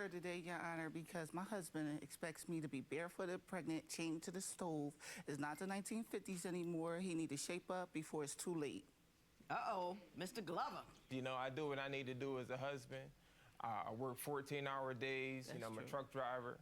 here today, Your Honor, because my husband expects me to be barefooted, pregnant, chained to the stove. It's not the 1950s anymore. He need to shape up before it's too late. Uh-oh, Mr. Glover. You know, I do what I need to do as a husband. I work 14-hour days. That's I'm true. a truck driver,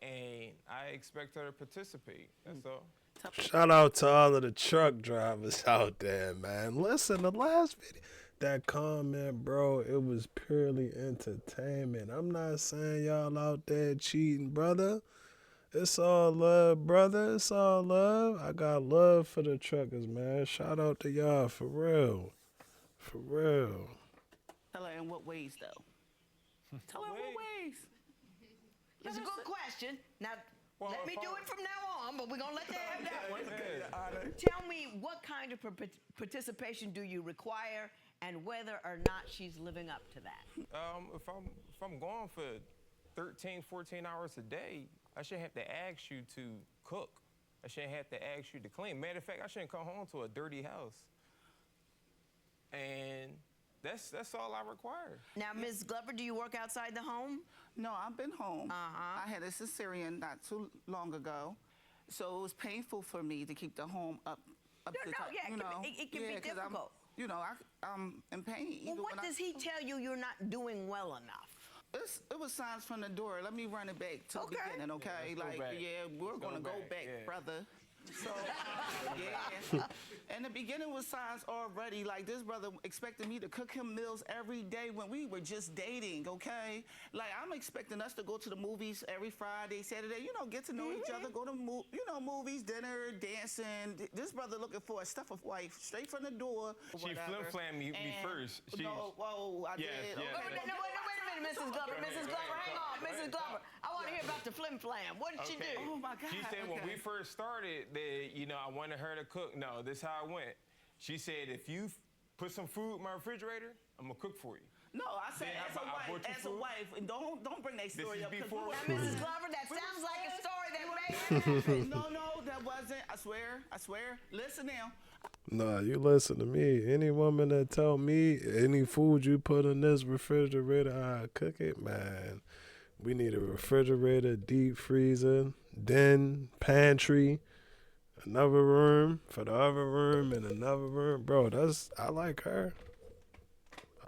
and I expect her to participate. That's all. Shout out to all of the truck drivers out there, man. Listen, the last video, that comment, bro, it was purely entertainment. I'm not saying y'all out there cheating, brother. It's all love, brother. It's all love. I got love for the truckers, man. Shout out to y'all, for real. For real. Tell her in what ways, though. Tell her in what ways. It's a good question. Now, let me do it from now on, but we're going to let that have that one. Tell me, what kind of participation do you require and whether or not she's living up to that? If I'm going for 13, 14 hours a day, I shouldn't have to ask you to cook. I shouldn't have to ask you to clean. Matter of fact, I shouldn't come home to a dirty house. And that's all I require. Now, Ms. Glover, do you work outside the home? No, I've been home. I had a cesarean not too long ago, so it was painful for me to keep the home up to top. Yeah, it can be difficult. I'm in pain. Well, what does he tell you you're not doing well enough? It was signs from the door. Let me run it back to the beginning, okay? We're gonna go back, brother. So, yeah. In the beginning was signs already. Like, this brother expected me to cook him meals every day when we were just dating, okay? Like, I'm expecting us to go to the movies every Friday, Saturday, get to know each other, go to, movies, dinner, dancing. This brother looking for a stuff of wife straight from the door. She flim-flammed me first. I did. Yes. Okay. No, wait a minute, Mrs. Glover. Mrs. Glover, hang on. Mrs. Glover, I want to hear about the flim-flam. What did she do? Oh, my God. She said when we first started that, I wanted her to cook. No, this is how it went. She said, if you put some food in my refrigerator, I'm going to cook for you. No, I said as a wife, and don't bring that story up. Before. Now, Mrs. Glover, that sounds like a story that may happen. No, that wasn't. I swear. Listen now. Nah, you listen to me. Any woman that tell me any food you put in this refrigerator, I cook it, man. We need a refrigerator, deep freezer, den, pantry, another room for the other room, and another room. Bro, I like her.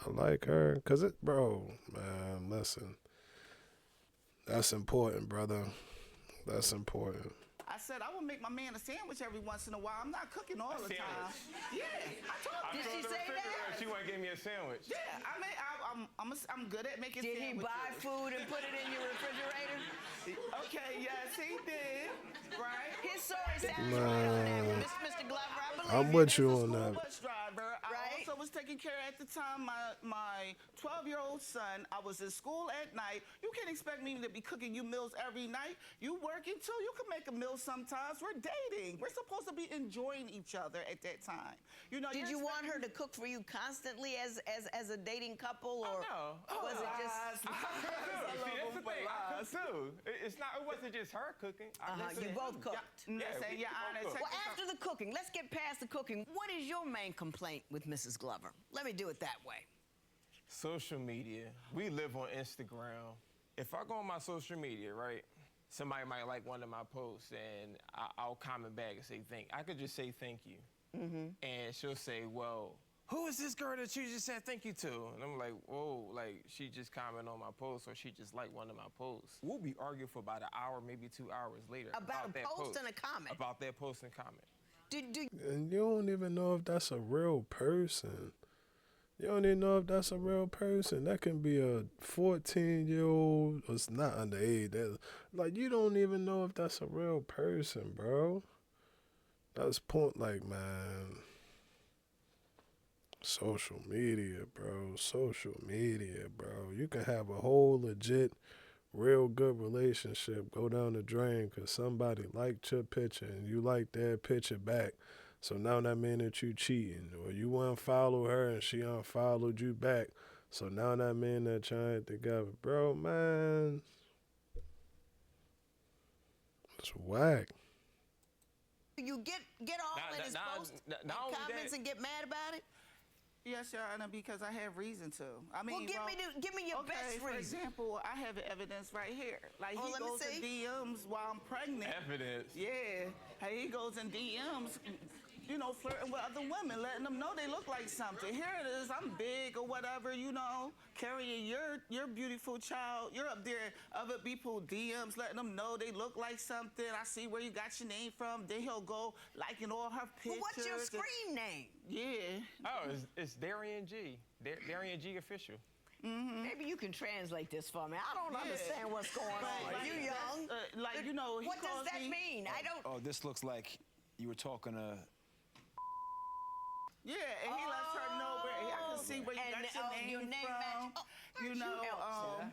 I like her. Bro, man, listen. That's important, brother. That's important. I said I would make my man a sandwich every once in a while. I'm not cooking all the time. Yeah, I told her. Did she say that? She want to give me a sandwich. Yeah, I'm good at making Did sandwiches. he buy food and put it in your refrigerator? Okay, yes, he did. Right? His story sounds right on that one, Mr. Glover. I believe I'm with you on that. Bus driver. I also was taking care at the time my 12-year-old son. I was in school at night. You can't expect me to be cooking you meals every night. You working too. You can make a meal sometimes. We're dating. We're supposed to be enjoying each other at that time. Did you want her to cook for you constantly as a dating couple, or was it just? See, that's the thing. I cook too. It wasn't just her cooking. You both cooked. Well, after the cooking, let's get past the cooking. What is your main complaint with Mrs. Glover? Let me do it that way. Social media. We live on Instagram. If I go on my social media, right, somebody might like one of my posts, and I'll comment back and say I could just say thank you. And she'll say, well, who is this girl that you just said thank you to? And I'm like, whoa, like, she just commented on my post, or she just liked one of my posts. We'll be arguing for about an hour, maybe 2 hours later. About a post and a comment? About that post and comment. And you don't even know if that's a real person. You don't even know if that's a real person. That can be a 14-year-old. It's not underage. Like, you don't even know if that's a real person, bro. That's point, like, man. Social media, bro. Social media, bro. You can have a whole legit, real good relationship go down the drain because somebody liked your picture and you liked their picture back. So now that mean that you cheating. Or you unfollow her and she unfollowed you back. So now that mean that y'all ain't together. Bro, man. It's whack. You get all in his posts and comments and get mad about it? Yes, Your Honor, because I have reason to. I mean, well, give me your best reason. For example, I have evidence right here. Like, he goes in DMs while I'm pregnant. Evidence? Yeah. Hey, he goes in DMs, you know, flirting with other women, letting them know they look like something. Here it is, I'm big or whatever, you know, carrying your beautiful child. You're up there, other people DMs, letting them know they look like something. I see where you got your name from. Then he'll go liking all her pictures. Well, what's your screen name? Yeah. Oh, it's Darian G. Darian G official. Mm-hmm. Maybe you can translate this for me. I don't understand what's going on. Like, You young. Like, you know, he what calls does that me, mean? I don't. Oh, this looks like you were talking to. Yeah, and he lets her know where I can see where you got your name from. You know, yeah.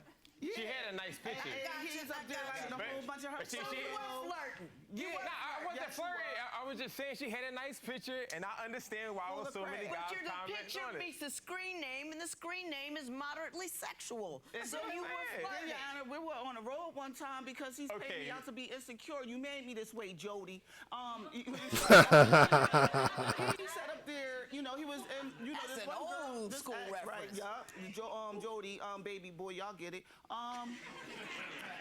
She had a nice picture. And he's up there like a whole bunch of her. So you were flirting. Yeah, I wasn't flirting. I was just saying she had a nice picture, and I understand why was so many guys commenting on it. But the picture meets the screen name, and the screen name is moderately sexual. So you were flirting. Yeah, we were on the road one time because he's paid me out to be insecure. You made me this way, Jody. He sat up there, you know, he was in, you know, That's this an one old school reference. Right, yeah. Jody, baby boy, y'all get it.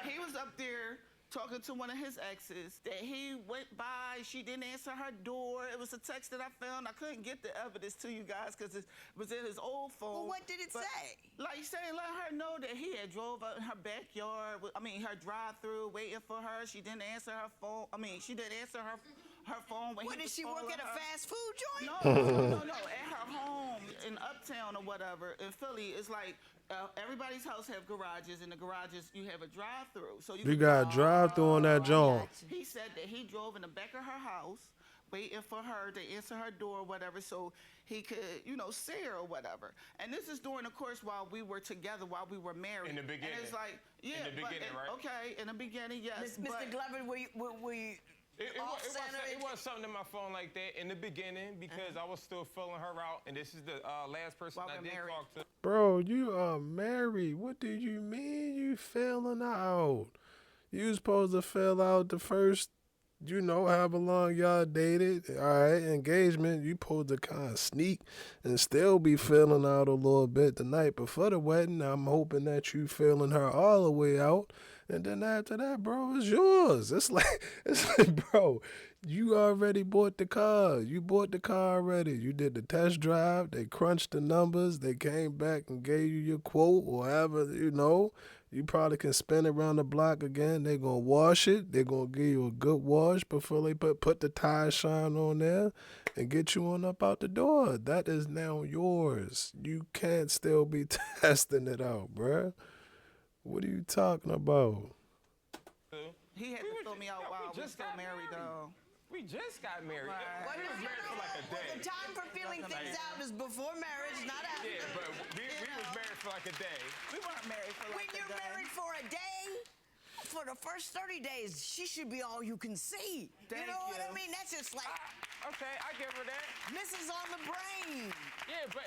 He was up there talking to one of his exes that he went by. She didn't answer her door. It was a text that I found. I couldn't get the evidence to you guys because it was in his old phone. Well, what did it say? Like saying, let her know that he had drove out in her backyard. I mean, her drive-through, waiting for her. She didn't answer her phone. I mean, she didn't answer her phone when What, did she work at a fast food joint? No. At her home in Uptown or whatever in Philly, it's like everybody's house have garages. In the garages, you have a drive-through. So you got a drive-through on that joint. He said that he drove in the back of her house, waiting for her to answer her door or whatever, so he could, you know, see her or whatever. And this is during the course while we were together, while we were married. In the beginning. And it's like, yeah. In the beginning, right? Okay, in the beginning, yes. Mr. Glover, were you It wasn't something in my phone like that in the beginning because I was still filling her out, and this is the last person I did talk to. Bro, you are married. What do you mean you filling out? You supposed to fill out the first, you know, however long y'all dated. All right, engagement, you supposed to kind of sneak and still be filling out a little bit the night before the wedding. I'm hoping that you filling her all the way out. And then after that, bro, it's yours. It's like, bro, you already bought the car. You bought the car already. You did the test drive. They crunched the numbers. They came back and gave you your quote or whatever, you know. You probably can spin it around the block again. They're going to wash it. They're going to give you a good wash before they put the tire shine on there and get you on up out the door. That is now yours. You can't still be testing it out, bruh. What are you talking about? He had to throw me out while we still married, though. We just got married. Right. We was married for like a day. The time for feeling things out is before marriage, not after. Yeah, but we was married for like a day. We weren't married for like When you're married for a day, for the first 30 days, she should be all you can see. Thank you know what I you. mean? That's just like Okay, I give her that. Mrs. on the brain. Yeah, but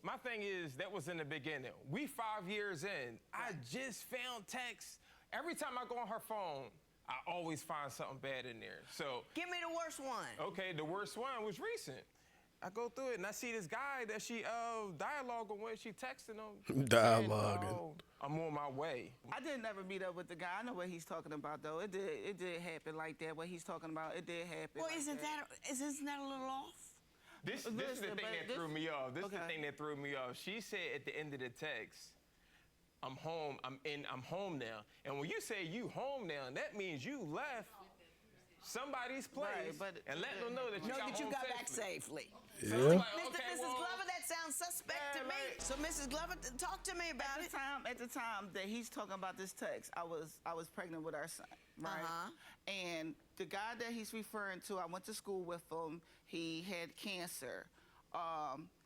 my thing is, that was in the beginning. We 5 years in. I just found texts. Every time I go on her phone, I always find something bad in there. So Give me the worst one. okay, the worst one was recent. I go through it and I see this guy that she dialoguing with. She texting him. Dialoguing. Saying, oh, I'm on my way. I didn't ever meet up with the guy. I know what he's talking about, though. It did happen like that. What he's talking about, it did happen. Well, like isn't that a little off? This is the thing that threw me off. This is the thing that threw me off. She said at the end of the text, I'm home. I'm home now. And when you say you home now, that means you left somebody's place and let them know that you got back safely. Yeah. Like, Mrs. Glover, that sounds suspect to me. So, Mrs. Glover, talk to me about it. At the time that he's talking about this text, I was pregnant with our son, right? And the guy that he's referring to, I went to school with him. He had cancer.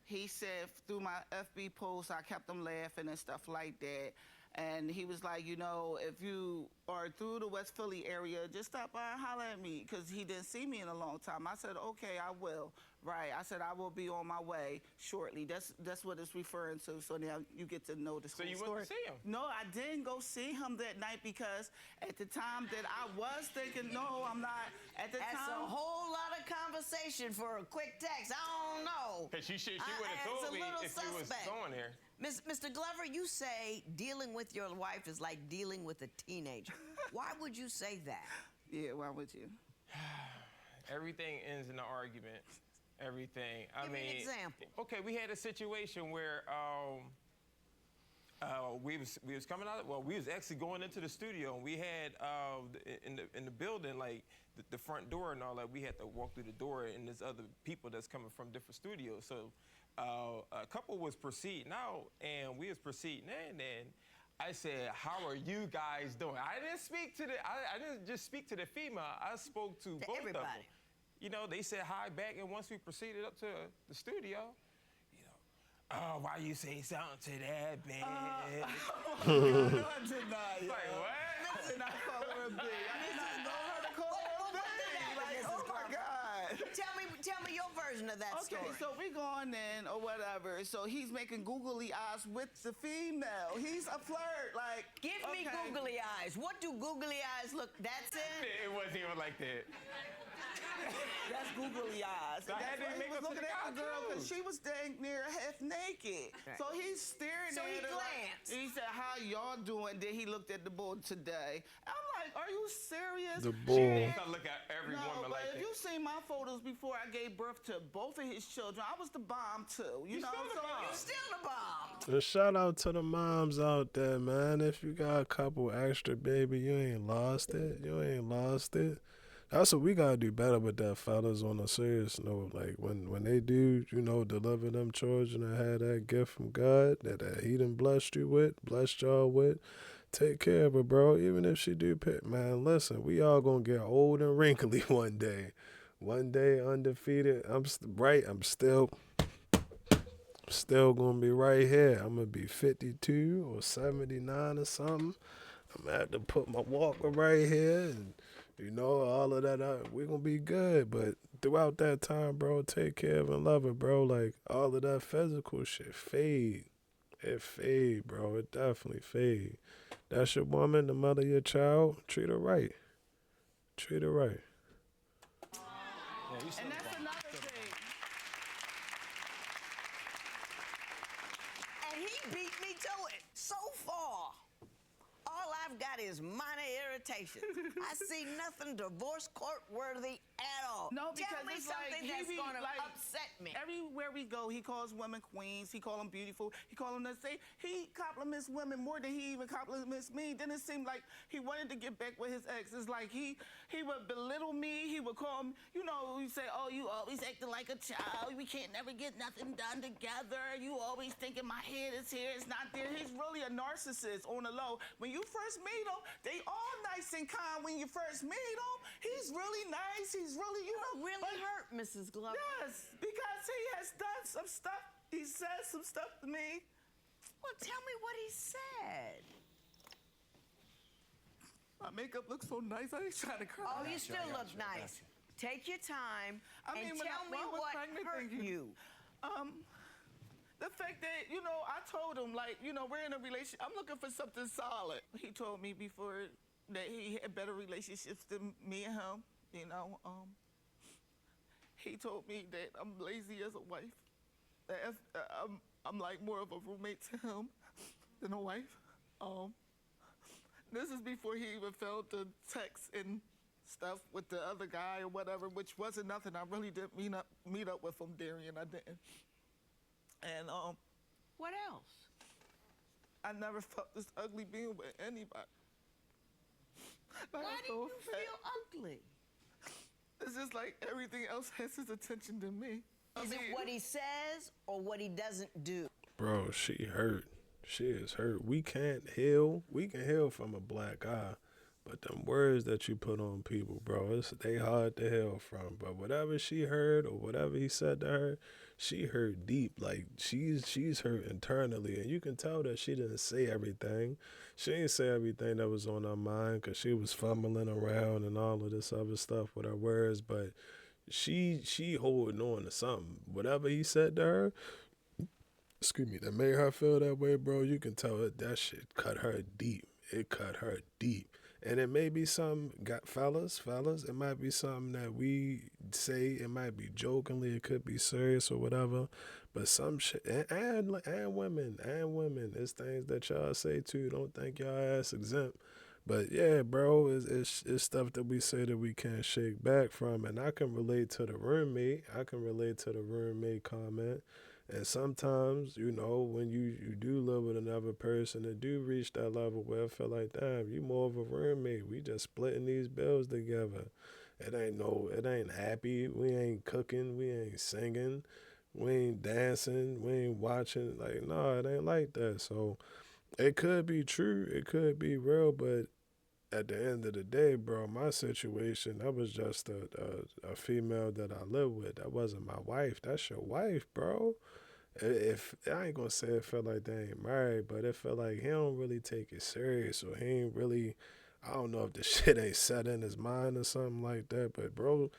He said through my FB posts, I kept him laughing and stuff like that. And he was like, you know, if you are through the West Philly area, just stop by and holler at me, because he didn't see me in a long time. I said, okay, I will. Right. I said, I will be on my way shortly. That's what it's referring to. So now you get to know the So you story. went to see him? No, I didn't go see him that night, because at the time that I was thinking, no, I'm not. At the That's time, a whole lot of conversation for a quick text. I don't know. Because she would have told me if you was going there. Mr. Glover, you say dealing with your wife is like dealing with a teenager. Why would you say that? Yeah, why would you? Everything ends in an argument. Everything. Give me an example. Okay, we had a situation where we was coming out. Well, we was actually going into the studio, and we had in the building, like the front door and all that. We had to walk through the door, and there's other people that's coming from different studios. So a couple was proceeding out, and we was proceeding in, and I said, "How are you guys doing?" I didn't speak to I didn't just speak to the female. I spoke to both everybody. of them. You know, they said hi back, and once we proceeded up to the studio, you know, oh, why you say something to that bitch? No, I did not. Like, what? I did not call her a bitch. I did not know her to call her a bitch. Like, oh my God. Tell me your version of that story. Okay, so we going in or whatever. So he's making googly eyes with the female. He's a flirt. Like, Give me googly eyes. What do googly eyes look? That's it? It wasn't even like that. That's googly eyes. I had to That's why he make was up to looking the at the guy, girl, too. because she was dang near half naked. Right. So he's staring So at he her. glanced. He said, "How y'all doing?" Then he looked at the bull today. I'm like, "Are you serious?" The She bull. thinks I look at every No, woman but like if that. you seen my photos before I gave birth to both of his children, I was the bomb too. You know, still the so bomb. You still the bomb. And shout out to the moms out there, man. If you got a couple extra, baby, you ain't lost it. You ain't lost it. That's what we gotta do better with that, fellas, on a serious note. Like when they do, you know, deliver them children and have that gift from God that he done blessed y'all with, take care of her, bro. Even if she do pick, man, listen, we all gonna get old and wrinkly one day. One day undefeated. I'm still gonna be right here. I'm gonna be 52 or 79 or something. I'm gonna have to put my walker right here, and you know, all of that. We're gonna be good, but throughout that time, bro, take care of and love her, bro. Like all of that physical shit fade. It fade, bro. It definitely fade. That's your woman, the mother of your child. Treat her right. Treat her right. Yeah, you still and the that's bomb. another thing. And he beat me to it so far. All I've got is minor irritation. I see nothing divorce court worthy at all. No, Tell because me it's like something he that's be gonna like, upset me. Everywhere we go, he calls women queens. He call them beautiful. He call them he compliments women more than he even compliments me. Then it seemed like he wanted to get back with his ex. It's like he would belittle me. He would call me, you know, he say, "Oh, you always acting like a child. We can't never get nothing done together. You always thinking my head is here, it's not there." He's really a narcissist on the low. When you first meet him, they all nice and kind when you first meet him. He's really nice. He's really, you know. Really hurt, Mrs. Glover. Yes, because he has done some stuff. He said some stuff to me. Well, tell me what he said. My makeup looks so nice. I ain't trying to cry. Oh, you still look nice. Take your time and when tell me I was what pregnant, hurt thank you. The fact that, you know, I told him, like, you know, we're in a relationship. I'm looking for something solid. He told me before that he had better relationships than me and him, you know. He told me that I'm lazy as a wife. That I'm like more of a roommate to him than a wife. This is before he even felt the text and stuff with the other guy or whatever, which wasn't nothing. I really didn't meet up with him, Darian. I didn't. And What else? I never felt this ugly being with anybody. Like, Why I'm do so you fat. feel ugly? It's just like everything else has his attention to me. Is it what he says or what he doesn't do? Bro, she hurt. She is hurt. We can't heal. We can heal from a black eye. But them words that you put on people, bro, they hard to heal from. But whatever she heard or whatever he said to her, she hurt deep. Like she's hurt internally, and you can tell that she didn't say everything. She didn't say everything that was on her mind because she was fumbling around and all of this other stuff with her words. But she holding on to something. Whatever he said to her, excuse me, that made her feel that way, bro. You can tell that shit cut her deep. It cut her deep. And it may be some, fellas, it might be something that we say, it might be jokingly, it could be serious or whatever, but some shit, and women, it's things that y'all say too, don't think y'all ass exempt. But yeah, bro, it's stuff that we say that we can't shake back from, and I can relate to the roommate comment. And sometimes, you know, when you do live with another person and do reach that level where I feel like, damn, you more of a roommate. We just splitting these bills together. It ain't happy. We ain't cooking. We ain't singing. We ain't dancing. We ain't watching. Like, no, it ain't like that. So it could be true. It could be real. But at the end of the day, bro, my situation, that was just a female that I live with. That wasn't my wife. That's your wife, bro. If I ain't gonna say it felt like they ain't married, but it felt like he don't really take it serious, or he ain't really, I don't know if the shit ain't set in his mind or something like that. But bro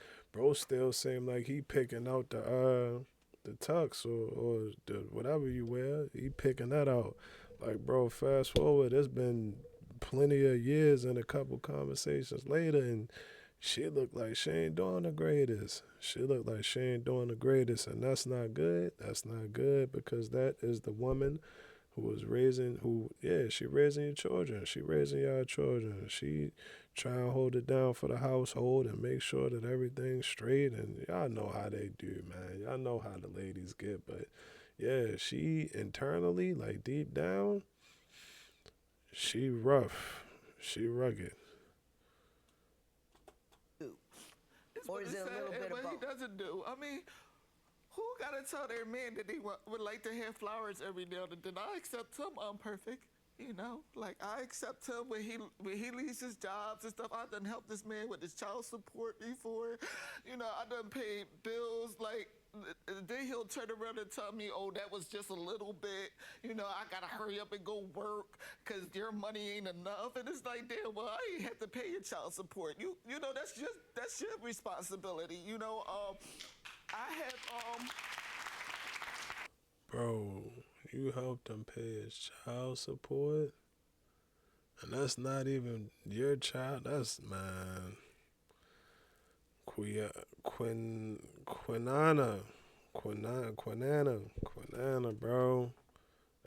still seemed like he picking out the tux or the whatever you wear. He picking that out. Like, bro, fast forward, it's been plenty of years and a couple conversations later, and she looked like she ain't doing the greatest. And that's not good. That's not good, because that is the woman she raising your children. She raising y'all children. She trying to hold it down for the household and make sure that everything's straight. And y'all know how they do, man. Y'all know how the ladies get. But yeah, she internally, like deep down, she rough. She rugged. Or is it a little bit of both? He doesn't do. I mean, who gotta tell their man that they would like to have flowers every now and then? I accept him imperfect, you know. Like, I accept him when he leaves his jobs and stuff. I done helped this man with his child support before, you know. I done paid bills. Like, then he'll turn around and tell me, oh, that was just a little bit, you know, I gotta hurry up and go work because your money ain't enough. And it's like, damn, well, I ain't have to pay your child support. You know, that's your responsibility, you know. I have Bro, you helped him pay his child support? And that's not even your child. That's, man, Quinana, bro.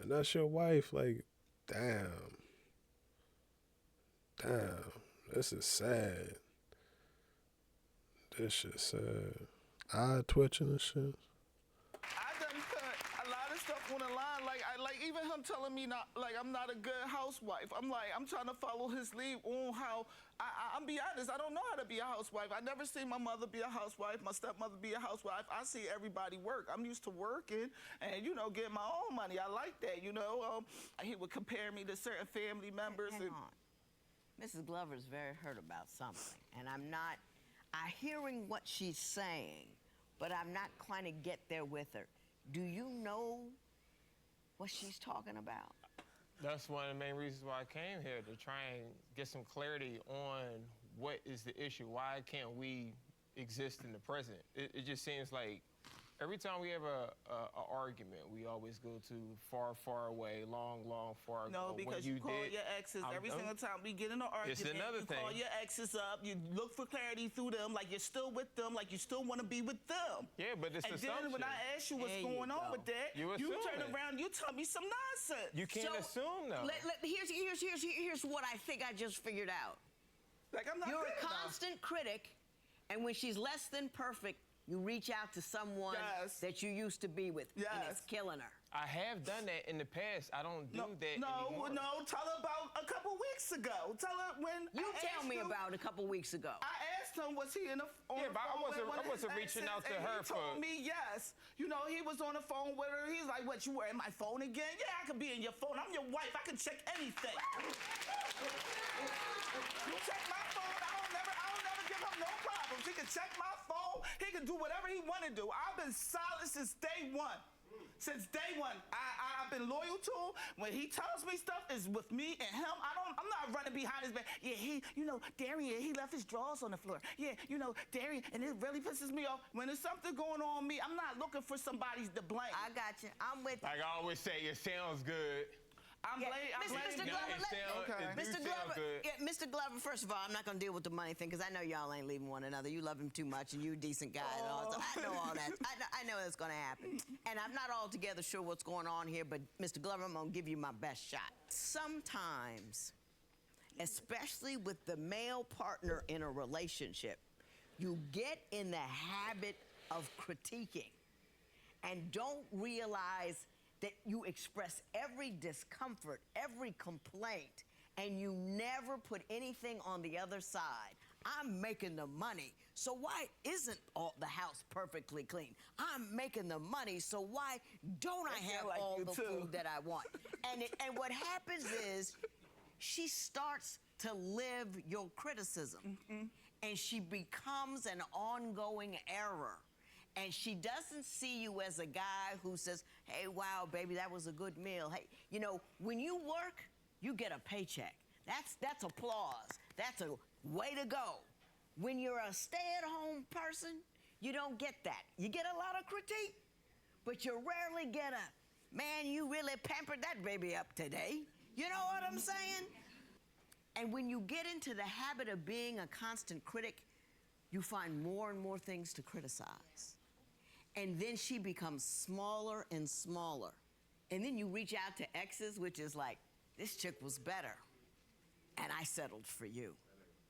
And that's your wife. Like, damn. This is sad. This shit sad. Eye twitching and shit. I done put a lot of stuff on the line. Like even him telling me I'm not a good housewife. I'm trying to follow his lead on how I'm be honest, I don't know how to be a housewife. I never seen my mother be a housewife, my stepmother be a housewife. I see everybody work. I'm used to working and, you know, getting my own money. I like that, you know. He would compare me to certain family members. Hang on. Mrs. Glover's very hurt about something, and I'm hearing what she's saying, but I'm not trying to get there with her. Do you know what she's talking about? That's one of the main reasons why I came here, to try and get some clarity on what is the issue. Why can't we exist in the present? It just seems like every time we have a argument, we always go to far away, long, far ago. No, because you call your exes every single time we get in an argument. It's another thing. You call your exes up, you look for clarity through them, like you're still with them, like you still want to be with them. Yeah, but it's assumption. And then when I ask you what's going on with that, you turn around, you tell me some nonsense. You can't assume, though. Here's what I think I just figured out. Like, I'm not. You're a constant critic, and when she's less than perfect, you reach out to someone that you used to be with, and it's killing her. I have done that in the past. I don't do that anymore. No, tell her about a couple weeks ago. Tell her when tell me about a couple weeks ago. I asked him, was he on the phone? Yeah, but I wasn't reaching out to her he told me yes. You know, he was on the phone with her. He's like, what, you were in my phone again? Yeah, I could be in your phone. I'm your wife. I can check anything. You check my phone. I don't never give him no problems. He can check my phone. He can do whatever he want to do. I've been solid since day one. Since day one, I've been loyal to him. When he tells me stuff, it's with me and him. I'm not running behind his back. Yeah, Darian, he left his drawers on the floor. Yeah, Darian, and it really pisses me off. When there's something going on with me, I'm not looking for somebody to blame. I got you. I'm with you. Like I always say, it sounds good. Mr. Glover, Mr. Glover, first of all, I'm not going to deal with the money thing because I know y'all ain't leaving one another. You love him too much and you a decent guy and all. So I know all that. I know that's going to happen. And I'm not altogether sure what's going on here, but Mr. Glover, I'm going to give you my best shot. Sometimes, especially with the male partner in a relationship, you get in the habit of critiquing and don't realize that you express every discomfort, every complaint, and you never put anything on the other side. I'm making the money, so why isn't the house perfectly clean? I'm making the money, so why don't I have all the food that I want? And what happens is she starts to live your criticism, and she becomes an ongoing error. And she doesn't see you as a guy who says, hey, wow, baby, that was a good meal. Hey, when you work, you get a paycheck. That's applause. That's a way to go. When you're a stay-at-home person, you don't get that. You get a lot of critique, but you rarely get a, man, you really pampered that baby up today. You know what I'm saying? And when you get into the habit of being a constant critic, you find more and more things to criticize. And then she becomes smaller and smaller. And then you reach out to exes, which is like, this chick was better, and I settled for you.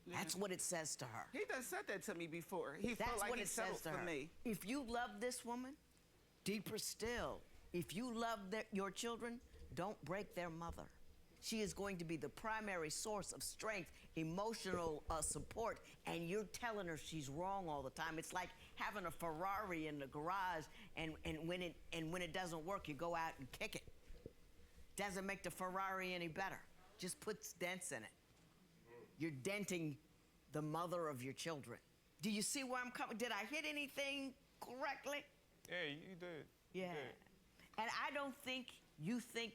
Yeah. That's what it says to her. He done said that to me before. He felt like he settled for me. If you love this woman, deeper still, if you love your children, don't break their mother. She is going to be the primary source of strength, emotional support, and you're telling her she's wrong all the time. It's like having a Ferrari in the garage, and when it doesn't work, you go out and kick it. Doesn't make the Ferrari any better. Just puts dents in it. You're denting the mother of your children. Do you see where I'm coming? Did I hit anything correctly? Yeah, you did. Yeah. You did. And I don't think you think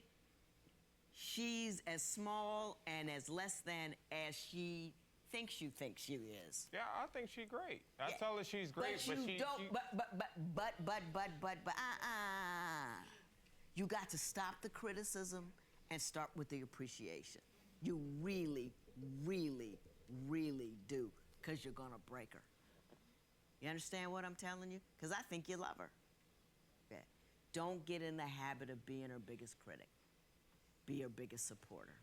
she's as small and as less than as she thinks you think she is. Yeah, I think she's great. I tell her she's great, but you don't. You got to stop the criticism and start with the appreciation. You really, really, really do, because you're gonna break her. You understand what I'm telling you? Because I think you love her. Yeah. Don't get in the habit of being her biggest critic. Be your biggest supporter.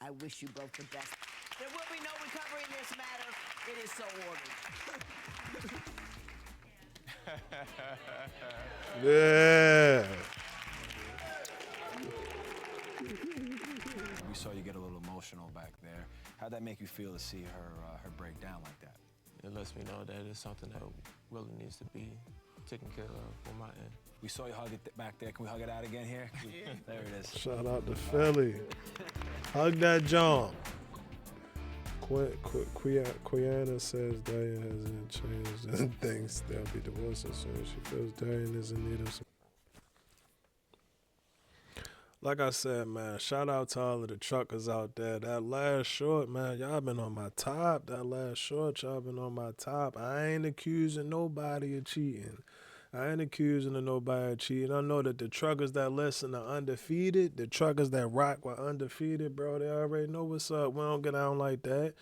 I wish you both the best. There will be no recovery in this matter. It is so ordered. Yeah. We saw you get a little emotional back there. How'd that make you feel to see her break down like that? It lets me know that it's something that really needs to be taken care of on my end. We saw you hug it back there. Can we hug it out again here? There it is. Shout out to Philly. Hug that John. Quiana says Darian hasn't changed and thinks they'll be divorced as soon as she feels Darian is in need of some. Like I said, man, shout out to all of the truckers out there. That last short, man, y'all been on my top. That last short, y'all been on my top. I ain't accusing nobody of cheating. I ain't accusing of nobody of cheating. I know that the truckers that listen are undefeated. The truckers that rock were undefeated, bro. They already know what's up. We don't get down like that.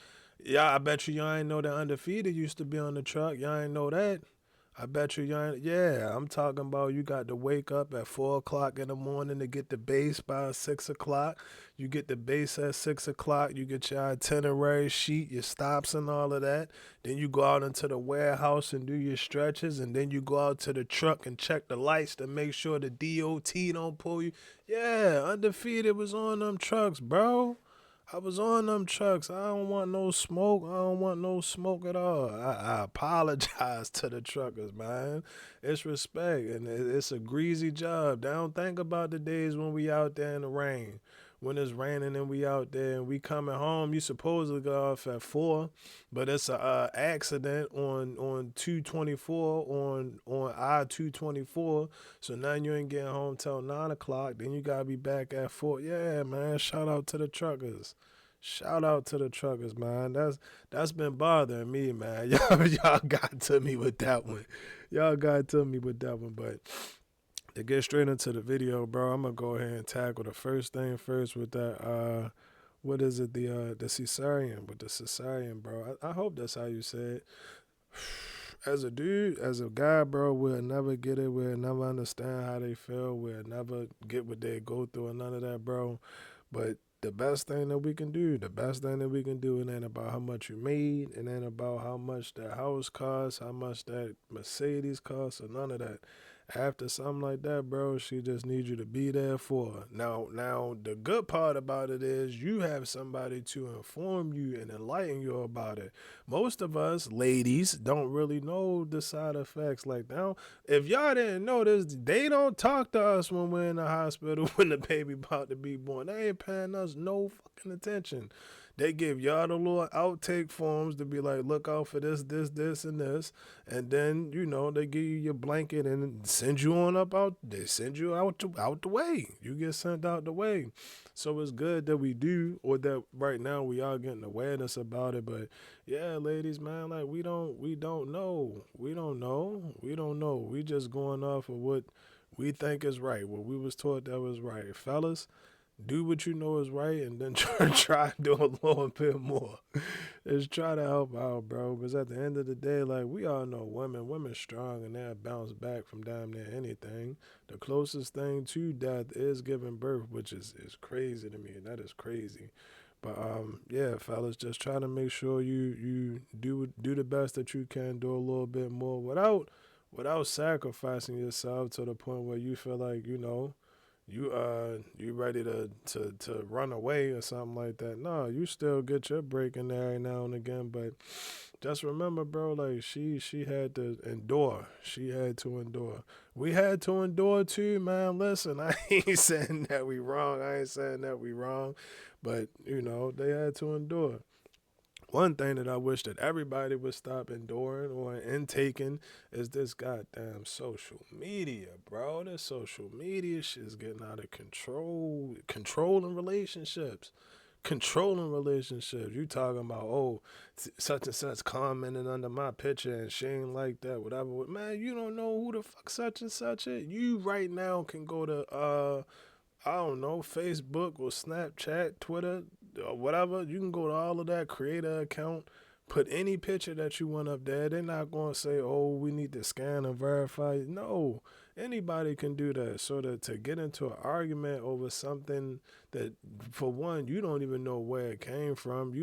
Yeah, I bet y'all ain't know that undefeated used to be on the truck. Y'all ain't know that. I bet y'all ain't. Yeah, I'm talking about you got to wake up at 4 o'clock in the morning to get the base by 6 o'clock. You get the base at 6 o'clock. You get your itinerary sheet, your stops and all of that. Then you go out into the warehouse and do your stretches. And then you go out to the truck and check the lights to make sure the DOT don't pull you. Yeah, undefeated was on them trucks, bro. I was on them trucks. I don't want no smoke. I don't want no smoke at all. I apologize to the truckers, man. It's respect, and it's a greasy job. They don't think about the days when we out there in the rain. when it's raining and we out there and we coming home, you supposed to go off at 4, but it's a accident on 224 on I-224. So now you ain't getting home till 9 o'clock. Then you gotta be back at 4. Yeah, man. Shout out to the truckers. Shout out to the truckers, man. That's been bothering me, man. Y'all got to me with that one. Y'all got to me with that one, but. To get straight into the video, bro, I'm gonna go ahead and tackle the first thing first with that. What is it? The cesarean with the cesarean, bro. I hope that's how you say it. As a dude, as a guy, bro, we'll never get it. We'll never understand how they feel. We'll never get what they go through and none of that, bro. But the best thing that we can do, it ain't about how much you made, it ain't about how much that house costs, how much that Mercedes costs, or none of that. After something like that, bro, she just needs you to be there for her. Now, the good part about it is you have somebody to inform you and enlighten you about it. Most of us, ladies, don't really know the side effects. Like, now, if y'all didn't know this, they don't talk to us when we're in the hospital when the baby about to be born. They ain't paying us no fucking attention. They give y'all the little outtake forms to be like, look out for this, and this. And then, they give you your blanket and send you on up out. They send you out the way. You get sent out the way. So it's good that we do, or that right now we are getting awareness about it. But yeah, ladies, man, like we don't know. We don't know. We just going off of what we think is right. What we was taught that was right. Fellas, do what you know is right, and then try to do a little bit more. Just try to help out, bro. Because at the end of the day, like, we all know women strong, and they'll bounce back from damn near anything. The closest thing to death is giving birth, which is crazy to me. That is crazy. But yeah, fellas, just try to make sure you do the best that you can, do a little bit more without sacrificing yourself to the point where you feel like, you ready to run away or something like that. No, you still get your break in there every now and again, but just remember, bro, like she had to endure. She had to endure. We had to endure too, man. Listen, I ain't saying that we wrong. But they had to endure. One thing that I wish that everybody would stop enduring or intaking is this goddamn social media, bro. This social media shit is getting out of control. Controlling relationships. You talking about, such and such commenting under my picture and she ain't like that, whatever. Man, you don't know who the fuck such and such is. You right now can go to, I don't know, Facebook or Snapchat, Twitter, or whatever. You can go to all of that, create an account, put any picture that you want up there. They're not going to say, we need to scan and verify. No, anybody can do that. So to get into an argument over something that, for one, you don't even know where it came from.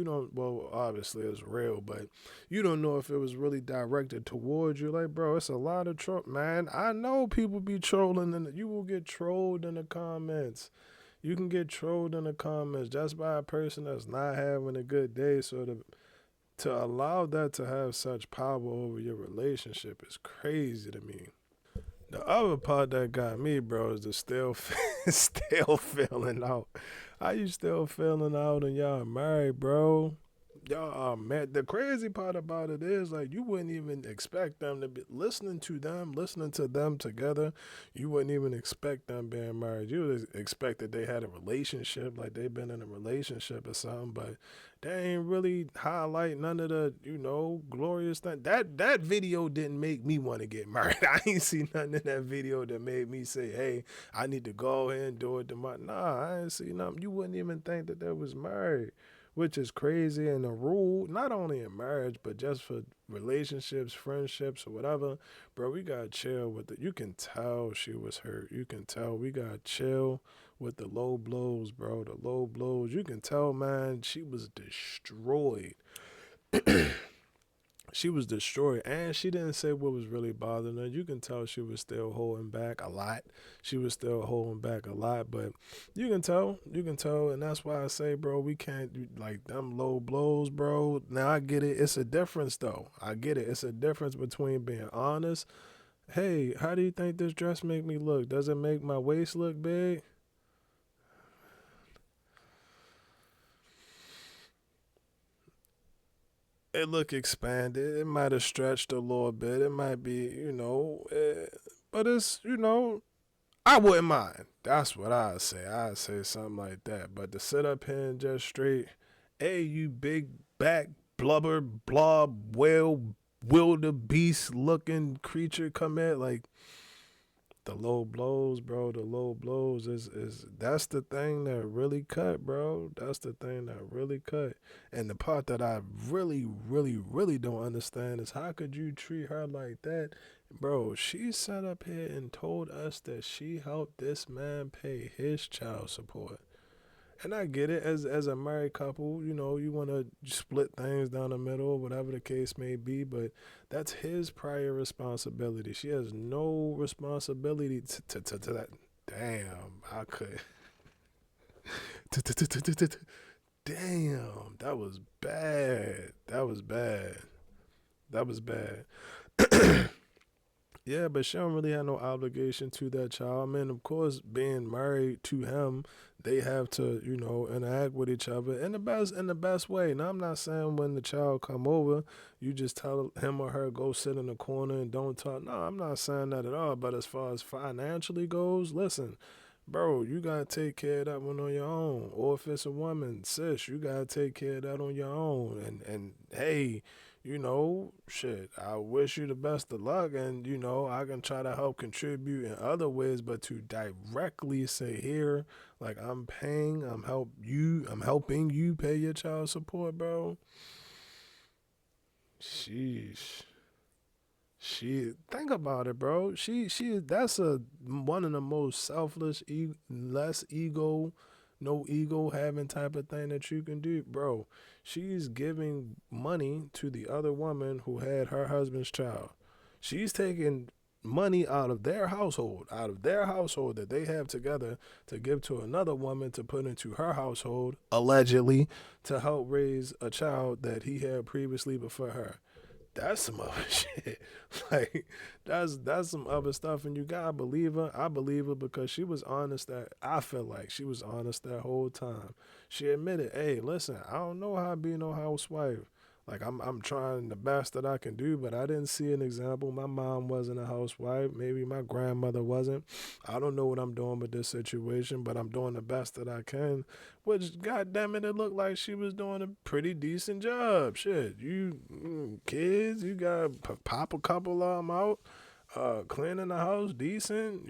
Obviously it's real, but you don't know if it was really directed towards you. Like, bro, it's a lot of troll. Man, I know people be trolling, and you will get trolled in the comments. You can get trolled in the comments just by a person that's not having a good day. So to allow that to have such power over your relationship is crazy to me. The other part that got me, bro, is the still feeling out. How you still feeling out and y'all married, bro? Y'all are mad. The crazy part about it is, like, you wouldn't even expect them to be listening to them together. You wouldn't even expect them being married. You would expect that they had a relationship, like they've been in a relationship or something, but they ain't really highlight none of the, glorious thing. That video didn't make me want to get married. I ain't seen nothing in that video that made me say, hey, I need to go ahead and do it tomorrow. Nah, I ain't seen nothing. You wouldn't even think that they was married, which is crazy. And the rule, not only in marriage, but just for relationships, friendships, or whatever, bro, we gotta chill with it. You can tell she was hurt. You can tell we gotta chill with the low blows, bro. The low blows. You can tell, man, she was destroyed. She was destroyed, and she didn't say what was really bothering her. You can tell she was still holding back a lot. But you can tell, and that's why I say, bro, we can't, like, them low blows, bro. Now, I get it. It's a difference, though. It's a difference between being honest. Hey, how do you think this dress make me look? Does it make my waist look big? it look expanded. It might have stretched a little bit. It might be, but it's, I wouldn't mind. That's what I'd say. I'd say something like that. But to sit up here and just straight, hey, you big back blubber blob whale wildebeest looking creature, come at, like, the low blows, bro. The low blows is that's the thing that really cut, bro. That's the thing that really cut. And the part that I really, really, really don't understand is how could you treat her like that? Bro, she sat up here and told us that she helped this man pay his child support. And I get it, as a married couple, you want to split things down the middle, whatever the case may be, but that's his prior responsibility. She has no responsibility to that. Damn, I could. Damn, that was bad. That was bad. That was bad. Yeah, but she don't really have no obligation to that child. I mean, of course, being married to him, they have to, interact with each other in the best way. Now, I'm not saying when the child come over, you just tell him or her go sit in the corner and don't talk. No, I'm not saying that at all. But as far as financially goes, listen, bro, you gotta take care of that one on your own. Or if it's a woman, sis, you gotta take care of that on your own. And hey, shit, I wish you the best of luck, and, I can try to help contribute in other ways, but to directly say here, like, I'm helping you pay your child support, bro. Sheesh. Think about it, bro. That's one of the most selfless, less ego, no ego having type of thing that you can do, bro. She's giving money to the other woman who had her husband's child. She's taking money out of their household that they have together to give to another woman to put into her household, allegedly, to help raise a child that he had previously before her. That's some other shit. Like, that's some other stuff, and you gotta believe her. I believe her because she was honest. I feel like she was honest that whole time. She admitted, hey, listen, I don't know how to be no housewife. Like, I'm trying the best that I can do, but I didn't see an example. My mom wasn't a housewife. Maybe my grandmother wasn't. I don't know what I'm doing with this situation, but I'm doing the best that I can. Which, goddamn it, it looked like she was doing a pretty decent job. Shit, you kids, you got to pop a couple of them out. Cleaning the house decent,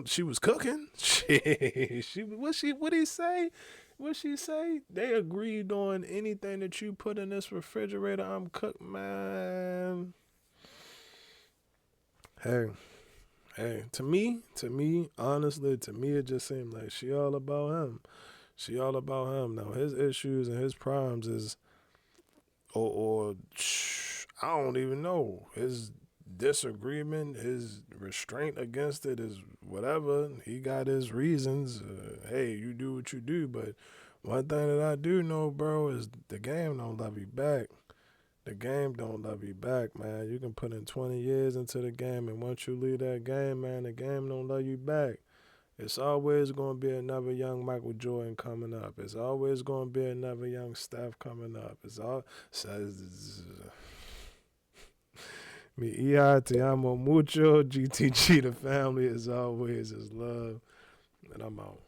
she was cooking. What'd he say? What'd she say? They agreed on anything that you put in this refrigerator, I'm cooked, man. Hey, to me, honestly, it just seemed like she all about him. Now, his issues and his problems is, I don't even know. His disagreement, his restraint against it is whatever. He got his reasons. Hey, you do what you do. But one thing that I do know, bro, is the game don't love you back. The game don't love you back, man. You can put in 20 years into the game, and once you leave that game, man, the game don't love you back. It's always going to be another young Michael Jordan coming up. It's always going to be another young Steph coming up. Mi te amo mucho. GTG, the family, as always, is love. And I'm out.